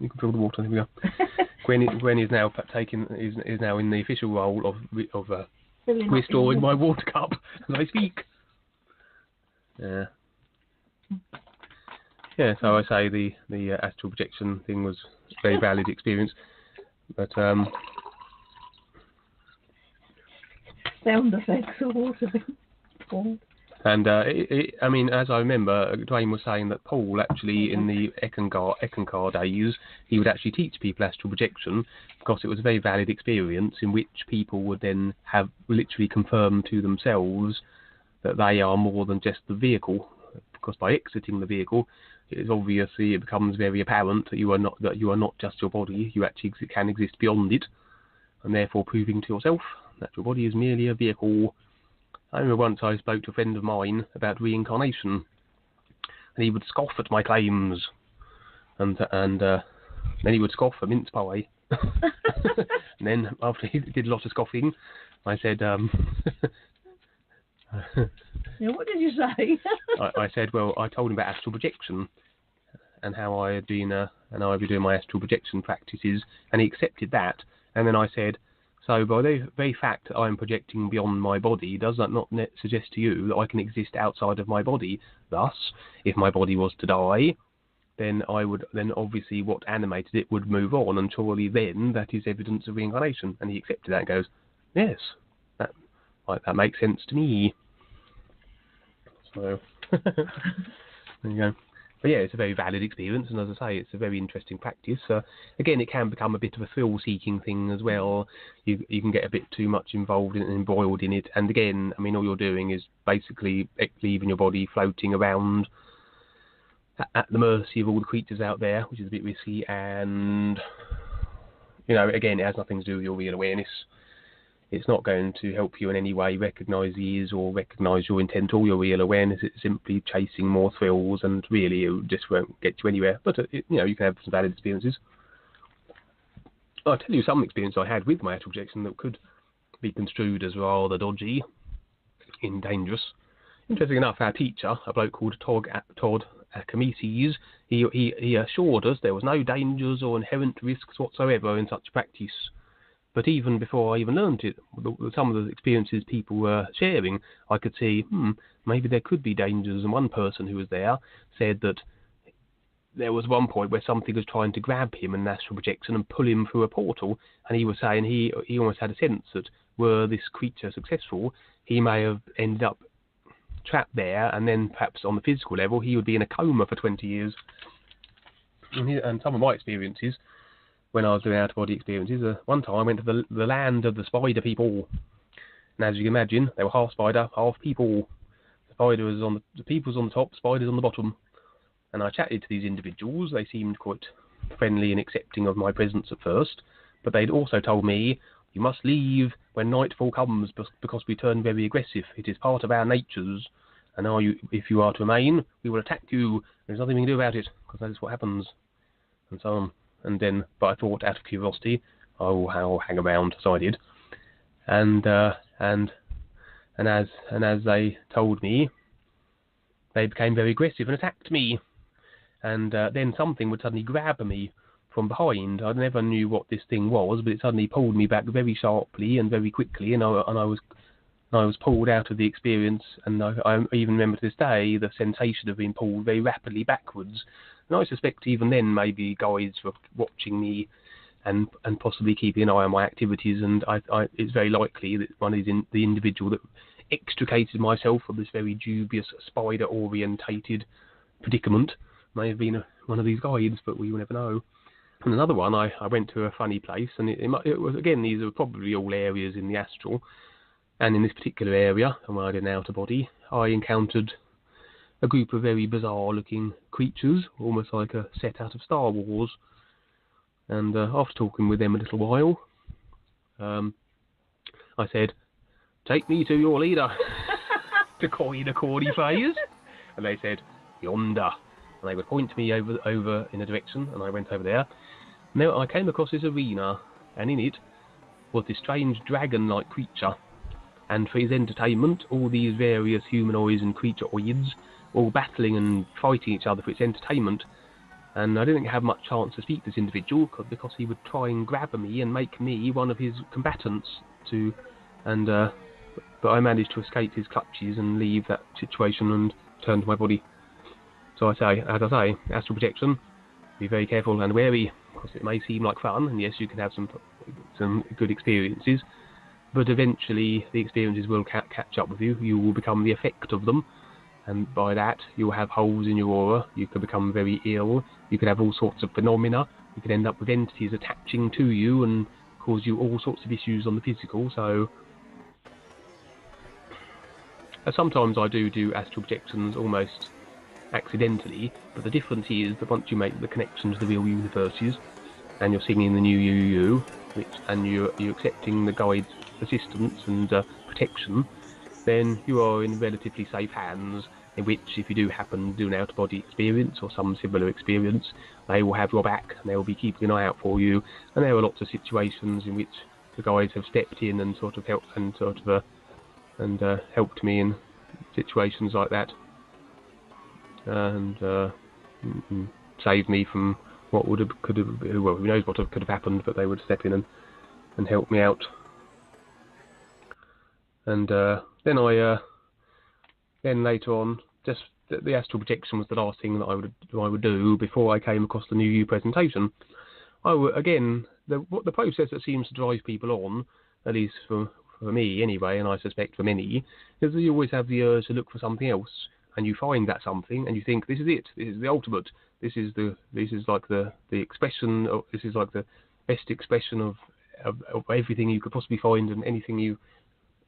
You can feel the water. Here we go. Gwen is now is now in the official role of restoring my water cup as I speak. Yeah. Yeah. So I say the astral projection thing was a very valid experience, but sound effects of water. And I mean, as I remember, Dwayne was saying that Paul actually, in the Eckankar days, he would actually teach people astral projection because it was a very valid experience in which people would then have literally confirmed to themselves that they are more than just the vehicle. Because by exiting the vehicle, it becomes very apparent that you are not just your body. You actually can exist beyond it, and therefore proving to yourself that your body is merely a vehicle. I remember once I spoke to a friend of mine about reincarnation, and he would scoff at my claims, and then he would scoff a mince pie. And then after he did a lot of scoffing, I said, Yeah, what did you say? I said, well, I told him about astral projection and how I had been doing my astral projection practices, and he accepted that. And then I said, so by the very fact that I'm projecting beyond my body, does that not suggest to you that I can exist outside of my body? Thus, if my body was to die, then obviously what animated it would move on, and surely then that is evidence of reincarnation. And he accepted that and goes, yes, that makes sense to me. So, there you go. But yeah, it's a very valid experience, and as I say, it's a very interesting practice. Again, it can become a bit of a thrill-seeking thing as well. You can get a bit too much involved in it and embroiled in it. And again, I mean, all you're doing is basically leaving your body floating around at the mercy of all the creatures out there, which is a bit risky. And, again, it has nothing to do with your real awareness. It's not going to help you in any way recognise these or recognise your intent or your real awareness. It's simply chasing more thrills, and really it just won't get you anywhere. But, you can have some valid experiences. I'll tell you some experience I had with my astral projection that could be construed as rather dodgy and dangerous. Interesting enough, our teacher, a bloke called Todd Akameses, he assured us there was no dangers or inherent risks whatsoever in such practice. But even before I even learnt it, some of the experiences people were sharing, I could see, maybe there could be dangers. And one person who was there said that there was one point where something was trying to grab him in astral projection and pull him through a portal. And he was saying he almost had a sense that were this creature successful, he may have ended up trapped there, and then perhaps on the physical level, he would be in a coma for 20 years. And some of my experiences, when I was doing out-of-body experiences, one time I went to the land of the spider people. And as you can imagine, they were half spider, half people. The people's on the top, spiders on the bottom. And I chatted to these individuals. They seemed quite friendly and accepting of my presence at first. But they'd also told me, you must leave when nightfall comes because we turn very aggressive. It is part of our natures. And if you are to remain, we will attack you. There's nothing we can do about it, because that is what happens. And so on. And then, but I thought, out of curiosity, I'll hang around. So I did. And as they told me, they became very aggressive and attacked me. And then something would suddenly grab me from behind. I never knew what this thing was, but it suddenly pulled me back very sharply and very quickly, and I was pulled out of the experience. And I even remember to this day the sensation of being pulled very rapidly backwards. And I suspect even then maybe guides were watching me and possibly keeping an eye on my activities. And it's very likely that one is the individual that extricated myself from this very dubious spider-orientated predicament may have been one of these guides, but we will never know. And another one, I went to a funny place, and it was, again, these are probably all areas in the astral. And in this particular area, and when I did an outer body, I encountered a group of very bizarre-looking creatures, almost like a set out of Star Wars. And after talking with them a little while, I said, "Take me to your leader," to coin a corny phrase. And they said, "Yonder." And they would point me over in a direction, and I went over there. Now I came across this arena, and in it was this strange dragon-like creature. And for his entertainment, all these various humanoids and creatureoids, all battling and fighting each other for its entertainment. and I didn't have much chance to speak to this individual because he would try and grab me and make me one of his combatants but I managed to escape his clutches and leave that situation and turn to my body. So as I say, astral projection, be very careful and wary, because it may seem like fun, and yes, you can have some good experiences, but eventually the experiences will catch up with you. You will become the effect of them, and by that you'll have holes in your aura. You could become very ill. You could have all sorts of phenomena. You could end up with entities attaching to you and cause you all sorts of issues on the physical. So sometimes I do astral projections almost accidentally, but the difference is that once you make the connection to the real universes and you're singing the new you, and you're accepting the guide's assistance and protection, then you are in relatively safe hands, in which if you do happen to do an out-of-body experience or some similar experience, they will have your back and they will be keeping an eye out for you. And there are lots of situations in which the guides have stepped in and sort of helped helped me in situations like that, and saved me from what could have well, who knows what could have happened, but they would step in and help me out. And then later on, just the astral projection was the last thing that I would do before I came across the New You presentation. The process that seems to drive people on, at least for me anyway, and I suspect for many, is that you always have the urge to look for something else, and you find that something, and you think, this is it, this is the ultimate, this is like the expression of, this is like the best expression of everything you could possibly find, and anything you've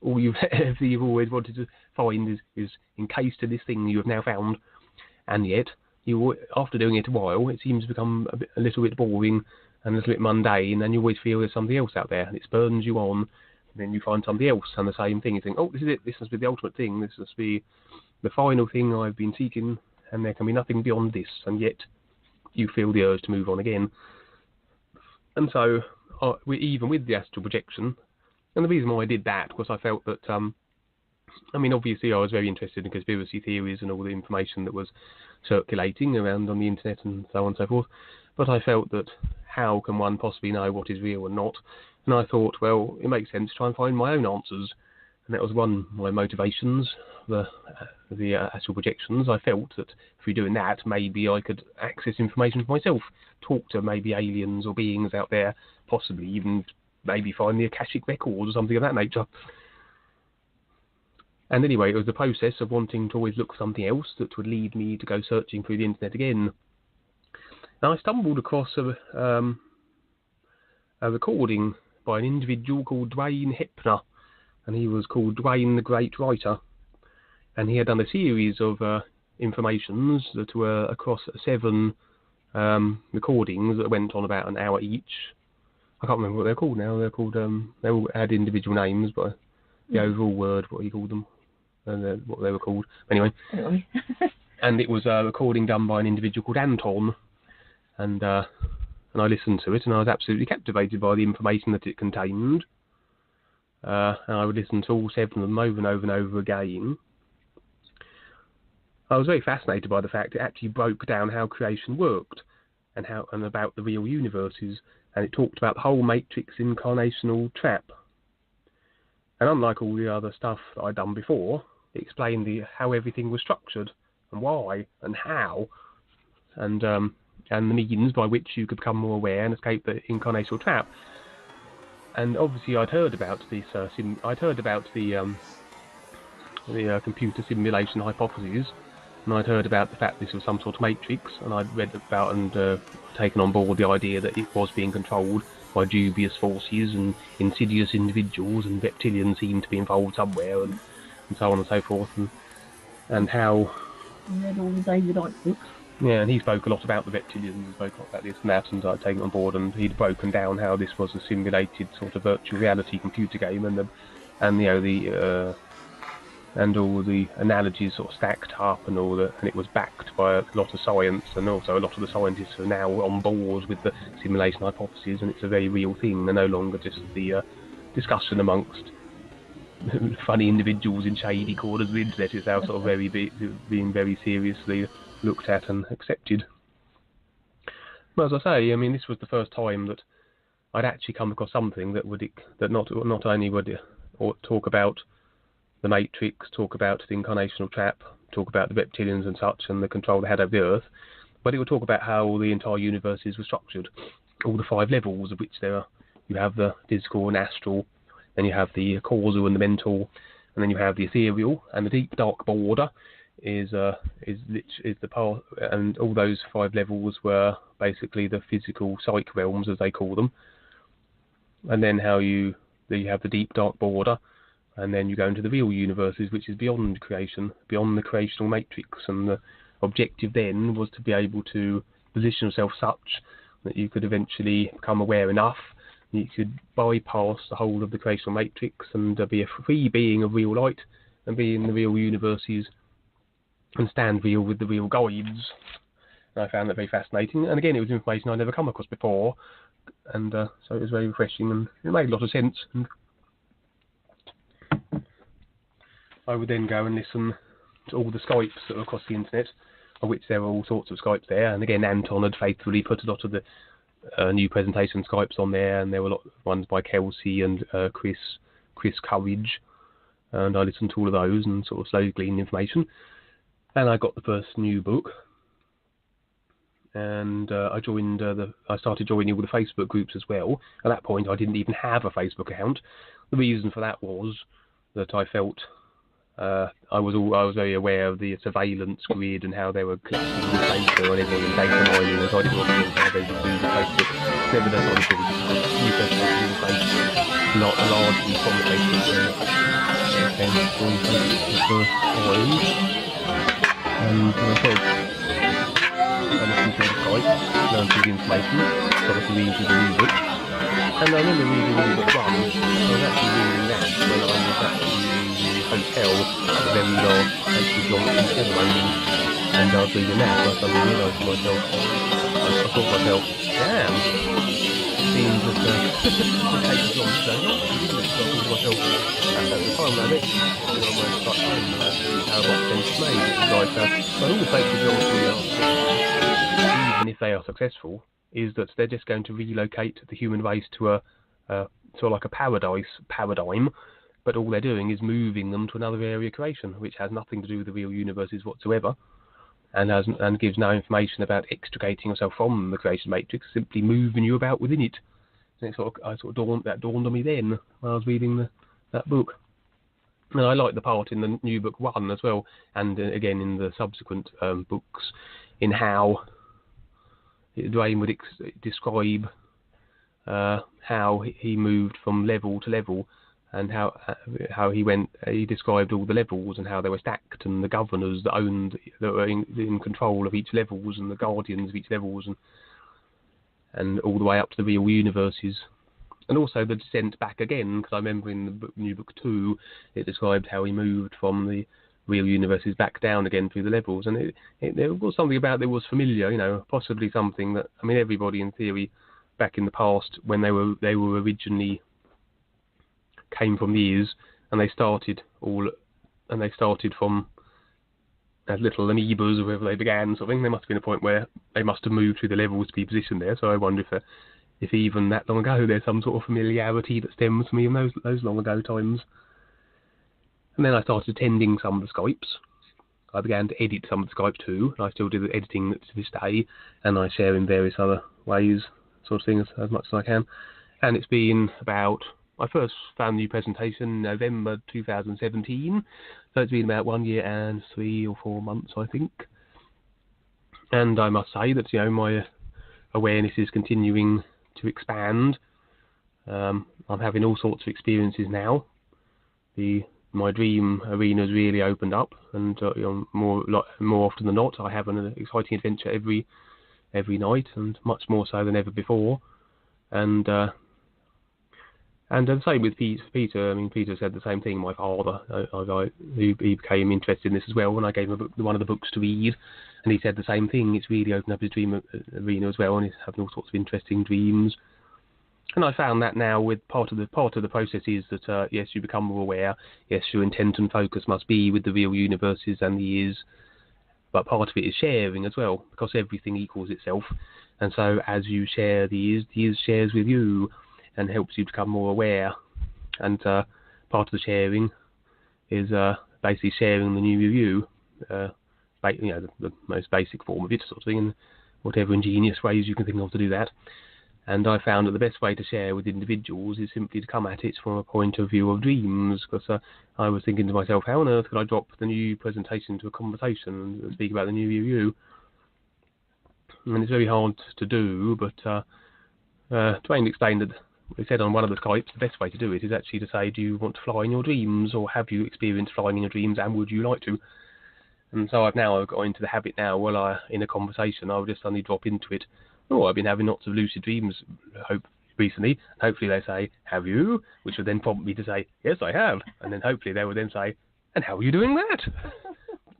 always wanted to find is encased in this thing you have now found. And yet, after doing it a while, it seems to become a little bit boring and a little bit mundane, and you always feel there's something else out there, and it spurns you on. And then you find something else, and the same thing. You think, oh, this is it. This must be the ultimate thing. This must be the final thing I've been seeking, and there can be nothing beyond this. And yet, you feel the urge to move on again. And so, even with the astral projection, and the reason why I did that was I felt that, obviously I was very interested in conspiracy theories and all the information that was circulating around on the internet and so on and so forth. But I felt that how can one possibly know what is real and not? And I thought, well, it makes sense to try and find my own answers. And that was one of my motivations, the astral projections. I felt that through doing that, maybe I could access information for myself, talk to maybe aliens or beings out there, possibly even maybe find the Akashic records or something of that nature. And anyway, it was the process of wanting to always look for something else that would lead me to go searching through the internet again. And I stumbled across a recording by an individual called Gwen, and he was called Gwen the Great Writer, and he had done a series of informations that were across 7 recordings that went on about an hour each. I can't remember what they're called now. They're called they all had individual names, but the overall word, what he called them, and what they were called. Anyway. And it was a recording done by an individual called Anton, and I listened to it, and I was absolutely captivated by the information that it contained. And I would listen to all 7 of them over and over and over again. I was very fascinated by the fact it actually broke down how creation worked, and about the real universes, and it talked about the whole matrix incarnational trap. And unlike all the other stuff that I'd done before, it explained how everything was structured, and why, and how, and the means by which you could become more aware and escape the incarnational trap. And obviously, I'd heard about this. I'd heard about the computer simulation hypothesis, and I'd heard about the fact this was some sort of matrix, and I'd read about and taken on board the idea that it was being controlled by dubious forces and insidious individuals, and reptilians seemed to be involved somewhere, and so on and so forth, and how. You read all the David Icke books. Yeah, and he spoke a lot about the reptilians, he spoke a lot about this and that, and I'd taken it on board, and he'd broken down how this was a simulated sort of virtual reality computer game, and all the analogies sort of stacked up, and it was backed by a lot of science, and also a lot of the scientists are now on board with the simulation hypothesis, and it's a very real thing. They're no longer just the discussion amongst funny individuals in shady corners of the internet. It's now sort of being very seriously looked at and accepted. Well, as I say, I mean, this was the first time that I'd actually come across something that not only would talk about the Matrix, talk about the incarnational trap, talk about the reptilians and such, and the control they had over the Earth, but it would talk about how the entire universes were structured, all the 5 levels of which there are. You have the physical and astral, then you have the causal and the mental, and then you have the ethereal, and the deep dark border is the part, and all those 5 levels were basically the physical psych realms, as they call them. And then you have the deep dark border, and then you go into the real universes, which is beyond creation, beyond the creational matrix, and the objective then was to be able to position yourself such that you could eventually become aware enough that you could bypass the whole of the creational matrix and be a free being of real light and be in the real universes and stand real with the real guides. And I found that very fascinating, and again it was information I'd never come across before, and so it was very refreshing and it made a lot of sense. And I would then go and listen to all the Skypes that were across the internet, of which there were all sorts of Skypes there. And again, Anton had faithfully put a lot of the new presentation Skypes on there, and there were a lot of ones by Kelsey and Chris Courage, and I listened to all of those and sort of slowly gleaned information. And I got the first new book, and I started joining all the Facebook groups as well. At that point, I didn't even have a Facebook account. The reason for that was that I felt I was very aware of the surveillance grid and how they were collecting the data on everyone and data mining, and so I didn't want to have anything to do with Facebook. Nevertheless, I was doing new presentation information, not largely from Facebook, came from Facebook for the first time, and I said, I listened to the Skype, learned through the information, got to read through the new book, and I remember reading new book 1, I was actually reading that when I was actually hotel at the last April Johnson ceremony, and I was reading that, and I suddenly realised to myself, I thought to myself, damn, it seems that April Johnson, I thought to myself, at the time I read it, on my start home, how much sense it made. It's like, but all the April Johnson, even if they are successful, is that they're just going to relocate the human race to a sort of like a paradigm, but all they're doing is moving them to another area of creation, which has nothing to do with the real universes whatsoever, and gives no information about extricating yourself from the creation matrix, simply moving you about within it. And that dawned on me then when I was reading that book. And I like the part in the new book 1 as well, and again in the subsequent books, in how Dwayne would describe how he moved from level to level, and how he described all the levels and how they were stacked, and the governors that were in control of each levels, and the guardians of each levels, and all the way up to the real universes. And also the descent back again, because I remember in the new book 2, it described how he moved from the real universes back down again through the levels, and there was something about it was familiar, possibly something that, I mean, everybody in theory back in the past, when they were originally came from these, and they started from as little amoebas or wherever they began, sort of thing. There must have been a point where they must have moved through the levels to be positioned there. So I wonder if even that long ago there's some sort of familiarity that stems from even those long ago times. And then I started attending some of the Skypes. I began to edit some of the Skypes too, and I still do the editing to this day, and I share in various other ways, sort of things, as much as I can. And it's been about, I first found the new presentation in November 2017, so it's been about 1 year and 3 or 4 months, I think. And I must say that my awareness is continuing to expand. I'm having all sorts of experiences now. My dream arena's really opened up, and more often than not, I have an exciting adventure every night, and much more so than ever before. And the same with Peter. I mean, Peter said the same thing. My father, he became interested in this as well when I gave him one of the books to read, and he said the same thing. It's really opened up his dream arena as well, and he's having all sorts of interesting dreams. And I found that now with part of the process is that yes, you become more aware. Yes, your intent and focus must be with the real universes and the is, but part of it is sharing as well, because everything equals itself. And so as you share the is shares with you and helps you become more aware. And part of the sharing is basically sharing the new you, the most basic form of it, sort of thing, and whatever ingenious ways you can think of to do that. And I found that the best way to share with individuals is simply to come at it from a point of view of dreams, because I was thinking to myself, how on earth could I drop the new presentation into a conversation and speak about the new you? And it's very hard to do, but Dwayne explained that, he said on one of the Skypes, the best way to do it is actually to say, do you want to fly in your dreams, or have you experienced flying in your dreams, and would you like to? And so I've got into the habit now, in a conversation, I'll just suddenly drop into it. Oh, I've been having lots of lucid dreams recently. Hopefully they say, have you? Which would then prompt me to say, yes, I have. And then hopefully they will then say, and how are you doing that?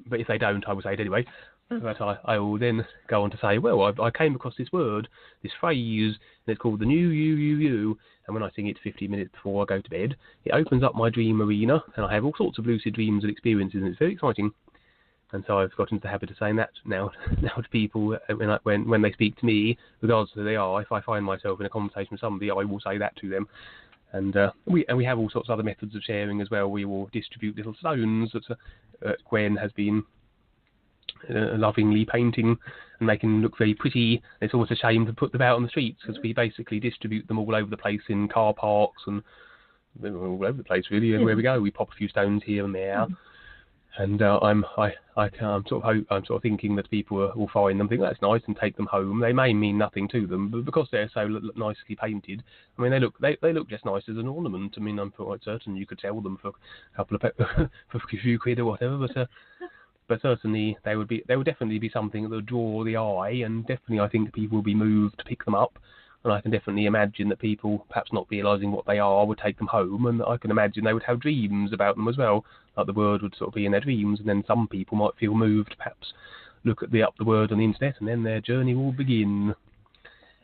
But if they don't, I will say it anyway. But I will then go on to say, well, I came across this word, this phrase, and it's called the new you. And when I sing it 50 minutes before I go to bed, it opens up my dream arena, and I have all sorts of lucid dreams and experiences, and it's very exciting. And so I've got into the habit of saying that now to people when they speak to me, regardless of who they are. If I find myself in a conversation with somebody, I will say that to them. And we have all sorts of other methods of sharing as well. We will distribute little stones that Gwen has been lovingly painting and making them look very pretty. It's almost a shame to put them out on the streets, because we basically distribute them all over the place in car parks and all over the place really. And where we go, we pop a few stones here and there. And I'm sort of thinking that people will find them, think that's nice, and take them home. They may mean nothing to them, but because they're so nicely painted, I mean, they look just nice as an ornament. I mean, I'm quite certain you could sell them for a couple of for a few quid or whatever, but certainly they would definitely be something that would draw the eye, and definitely I think people will be moved to pick them up. And I can definitely imagine that people, perhaps not realising what they are, would take them home, and I can imagine they would have dreams about them as well. Like the word would sort of be in their dreams, and then some people might feel moved, perhaps look at the word on the internet, and then their journey will begin.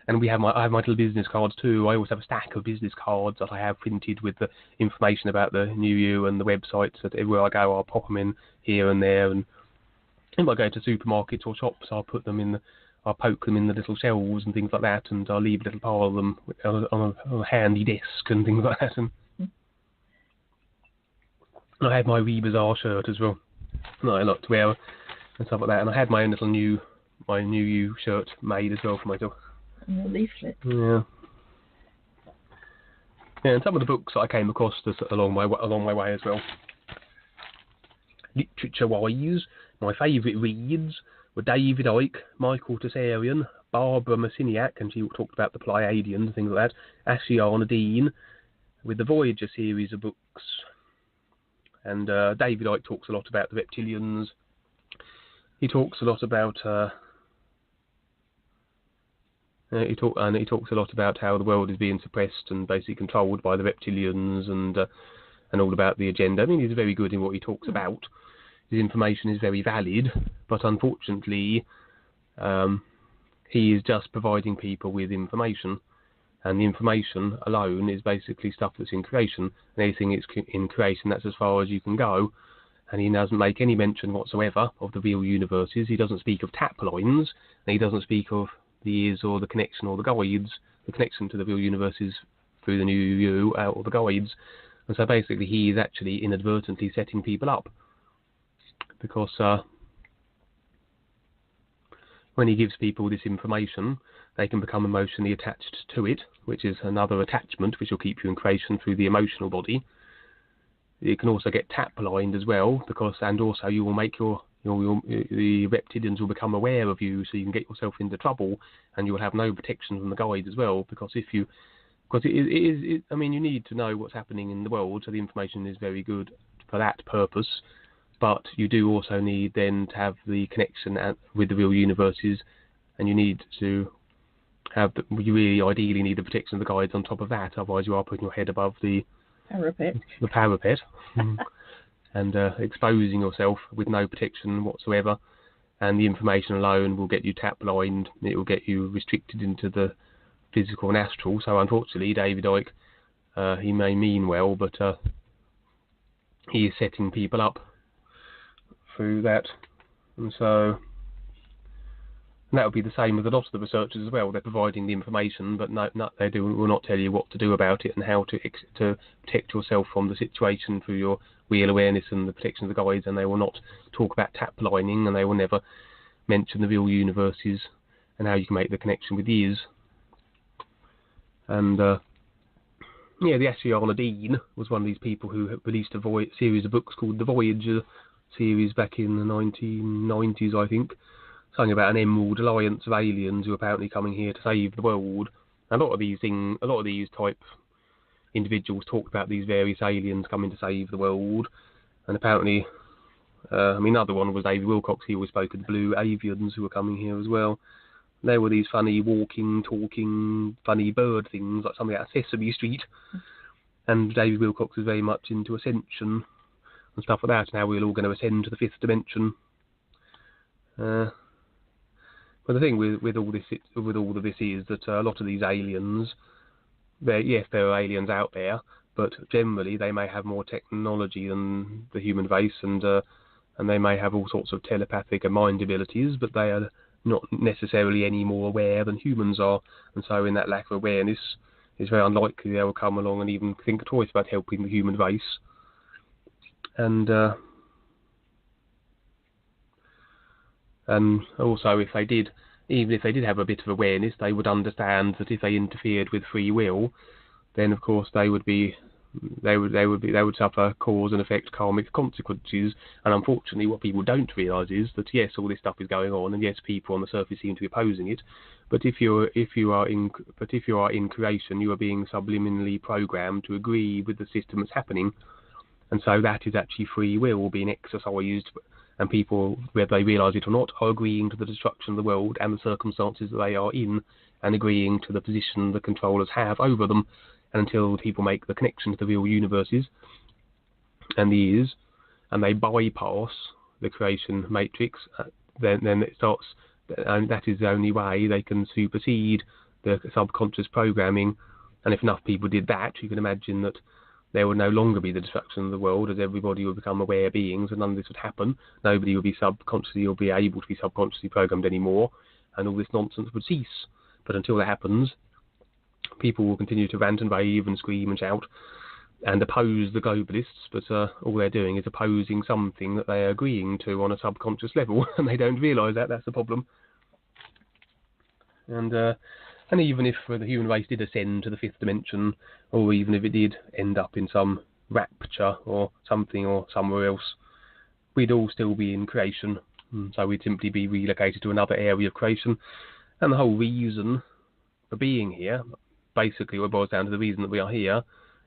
And I have my little business cards too. I always have a stack of business cards that I have printed with the information about the new you and the websites. That everywhere I go, I'll pop them in here and there. And if I go to supermarkets or shops, I'll poke them in the little shelves and things like that, and I'll leave a little pile of them on a handy desk and things like that. And I had my Rebazaar shirt as well, that I like to wear and stuff like that. And I had my own little new you shirt made as well for myself. And a leaflet. Yeah. Yeah, and some of the books that I came across along my way as well. Literature-wise, my favourite reads were David Icke, Michael Tessarian, Barbara Masiniak, and she talked about the Pleiadians and things like that, Ashiana Dean, with the Voyager series of books. And David Icke talks a lot about the reptilians. He talks a lot about he talks a lot about how the world is being suppressed and basically controlled by the reptilians, and all about the agenda. I mean, he's very good in what he talks about. His information is very valid, but unfortunately, he is just providing people with information, and the information alone is basically stuff that's in creation, and anything that's in creation, that's as far as you can go. And he doesn't make any mention whatsoever of the real universes. He doesn't speak of tap lines, and he doesn't speak of the ears or the connection or the guides. The connection to the real universes through the new you or the guides. And so basically he is actually inadvertently setting people up, because when he gives people this information, they can become emotionally attached to it, which is another attachment which will keep you in creation through the emotional body. You can also get tap-lined as well, and also you will make the reptilians will become aware of you, so you can get yourself into trouble, and you will have no protection from the guides as well, because I mean, you need to know what's happening in the world, so the information is very good for that purpose. But you do also need then to have the connection with the real universes, and you need to you really ideally need the protection of the guides on top of that, otherwise you are putting your head above the parapet and exposing yourself with no protection whatsoever, and the information alone will get you tap-lined. It will get you restricted into the physical and astral. So unfortunately, David Icke, he may mean well, but he is setting people up through that. And so And that would be the same with a lot of the researchers as well. They're providing the information, but will not tell you what to do about it and how to protect yourself from the situation through your real awareness and the protection of the guides. And they will not talk about tap lining, and they will never mention the real universes and how you can make the connection with these. And the Ashiana Dean was one of these people who released a series of books called the Voyager series back in the 1990s, I think. Something about an Emerald Alliance of aliens who are apparently coming here to save the world. A lot of these type individuals talked about these various aliens coming to save the world. And apparently, another one was David Wilcox. He always spoke of the blue avians who were coming here as well. They were these funny walking, talking, funny bird things, like something out of Sesame Street. And David Wilcox was very much into ascension and stuff like that. Now we're all going to ascend to the fifth dimension. But the thing with all of this is that a lot of these aliens, there are aliens out there, but generally they may have more technology than the human race, and they may have all sorts of telepathic and mind abilities, but they are not necessarily any more aware than humans are. And so in that lack of awareness, it's very unlikely they will come along and even think twice about helping the human race. And also, even if they did have a bit of awareness, they would understand that if they interfered with free will, then of course they would suffer cause and effect karmic consequences. And unfortunately, what people don't realise is that yes, all this stuff is going on, and yes, people on the surface seem to be opposing it. But if you are in creation, you are being subliminally programmed to agree with the system that's happening, and so that is actually free will being exercised. And people, whether they realise it or not, are agreeing to the destruction of the world and the circumstances that they are in, and agreeing to the position the controllers have over them. And until people make the connection to the real universes and the is, and they bypass the creation matrix, then it starts, and that is the only way they can supersede the subconscious programming. And if enough people did that, you can imagine that there would no longer be the destruction of the world, as everybody would become aware beings, and none of this would happen. Nobody would be subconsciously or be able to be subconsciously programmed anymore, and all this nonsense would cease. But until that happens, people will continue to rant and rave and scream and shout and oppose the globalists, but all they're doing is opposing something that they are agreeing to on a subconscious level, and they don't realise that. That's the problem. And even if the human race did ascend to the fifth dimension, or even if it did end up in some rapture or something or somewhere else, we'd all still be in creation. So we'd simply be relocated to another area of creation. And the whole reason for being here, basically what boils down to the reason that we are here,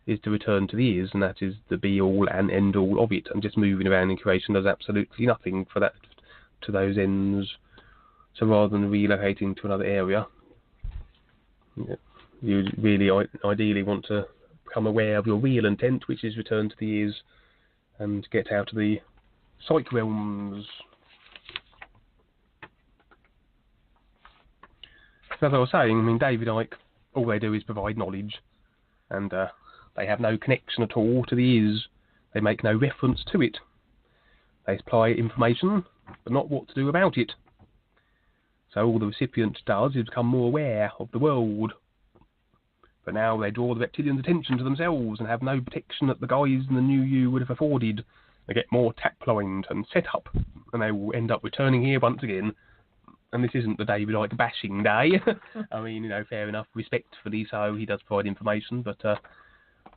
is to return to the is, and that is the be-all and end-all of it. And just moving around in creation does absolutely nothing for that, to those ends. So rather than relocating to another area, you really ideally want to become aware of your real intent, which is return to the is and get out of the psych realms. So as I was saying, David Icke, all they do is provide knowledge, and they have no connection at all to the is. They make no reference to it. They supply information, but not what to do about it. So all the recipient does is become more aware of the world. But now they draw the reptilians' attention to themselves and have no protection that the guys in the new you would have afforded. They get more tap-lined and set up, and they will end up returning here once again. And this isn't the David Icke bashing day. Fair enough, respectfully so, he does provide information, but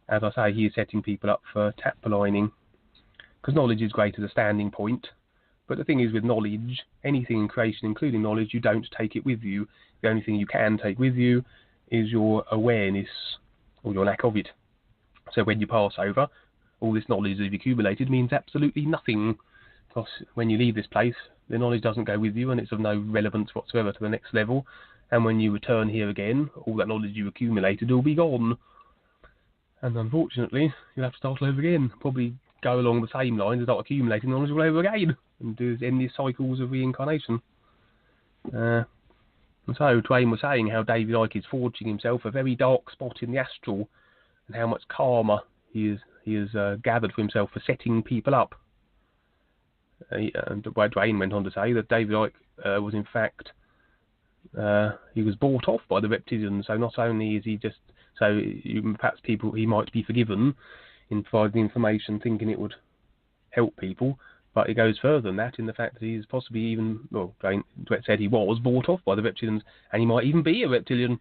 as I say, he is setting people up for tap-lining. Because knowledge is great as a standing point. But the thing is, with knowledge, anything in creation, including knowledge, you don't take it with you. The only thing you can take with you is your awareness, or your lack of it. So when you pass over, all this knowledge that you've accumulated means absolutely nothing. Because when you leave this place, the knowledge doesn't go with you, and it's of no relevance whatsoever to the next level. And when you return here again, all that knowledge you accumulated will be gone. And unfortunately, you'll have to start over again. Probably go along the same lines and start accumulating knowledge all over again, and do endless cycles of reincarnation. And so Dwayne was saying how David Icke is forging himself a very dark spot in the astral, and how much karma he has gathered for himself for setting people up. And Dwayne went on to say that David Icke was in fact he was bought off by the reptilians. So not only is he just perhaps he might be forgiven in providing information, thinking it would help people, but it goes further than that in the fact that he's possibly even, well, Dwayne said he was bought off by the reptilians, and he might even be a reptilian,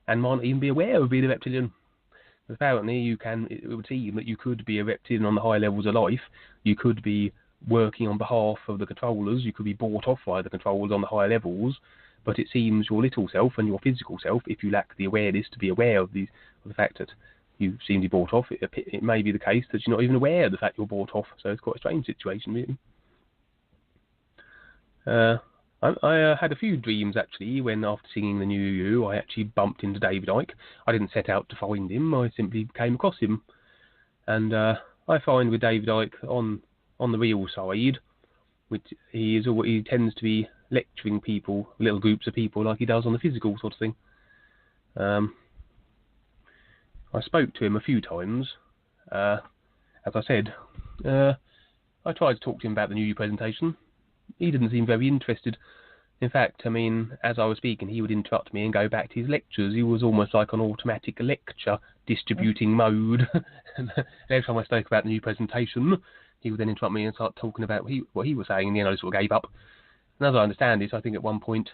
and might even be aware of being a reptilian. Apparently, it would seem that you could be a reptilian on the high levels of life. You could be working on behalf of the controllers. You could be bought off by the controllers on the higher levels. But it seems your little self and your physical self, if you lack the awareness to be aware of the fact that you seem to be bought off, it may be the case that you're not even aware of the fact you're bought off. So it's quite a strange situation, really. I had a few dreams, actually, when after singing the New You, I actually bumped into David Icke. I didn't set out to find him, I simply came across him. And I find with David Icke, on the real side, which he tends to be lecturing people, little groups of people, like he does on the physical sort of thing. I spoke to him a few times. As I said, I tried to talk to him about the New Year presentation. He didn't seem very interested. In fact, I mean, as I was speaking, he would interrupt me and go back to his lectures. He was almost like an automatic lecture distributing mode. And every time I spoke about the new presentation, he would then interrupt me and start talking about what he was saying, and then I sort of gave up. And as I understand it, I think at one point,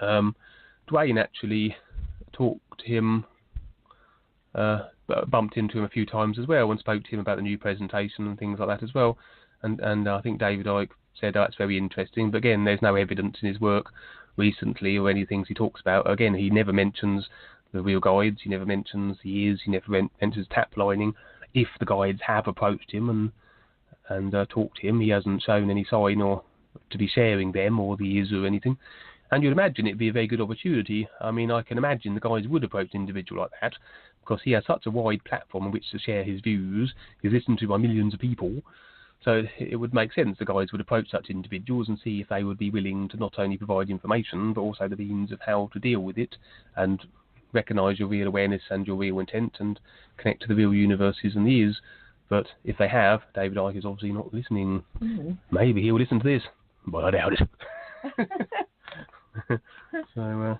Dwayne actually talked to him, bumped into him a few times as well, and spoke to him about the new presentation and things like that as well. And I think David Icke said, oh, that's very interesting. But again, there's no evidence in his work recently or any things he talks about. Again, he never mentions the real guides. He never mentions the ears. He never mentions tap lining. If the guides have approached him and talked to him, he hasn't shown any sign or to be sharing them or the ears or anything. And you'd imagine it'd be a very good opportunity. I mean, I can imagine the guys would approach an individual like that because he has such a wide platform on which to share his views. He's listened to by millions of people. So it would make sense the guys would approach such individuals and see if they would be willing to not only provide information, but also the means of how to deal with it and recognise your real awareness and your real intent and connect to the real universes and the is. But if they have, David Icke is obviously not listening. Mm-hmm. Maybe he'll listen to this, but I doubt it. So,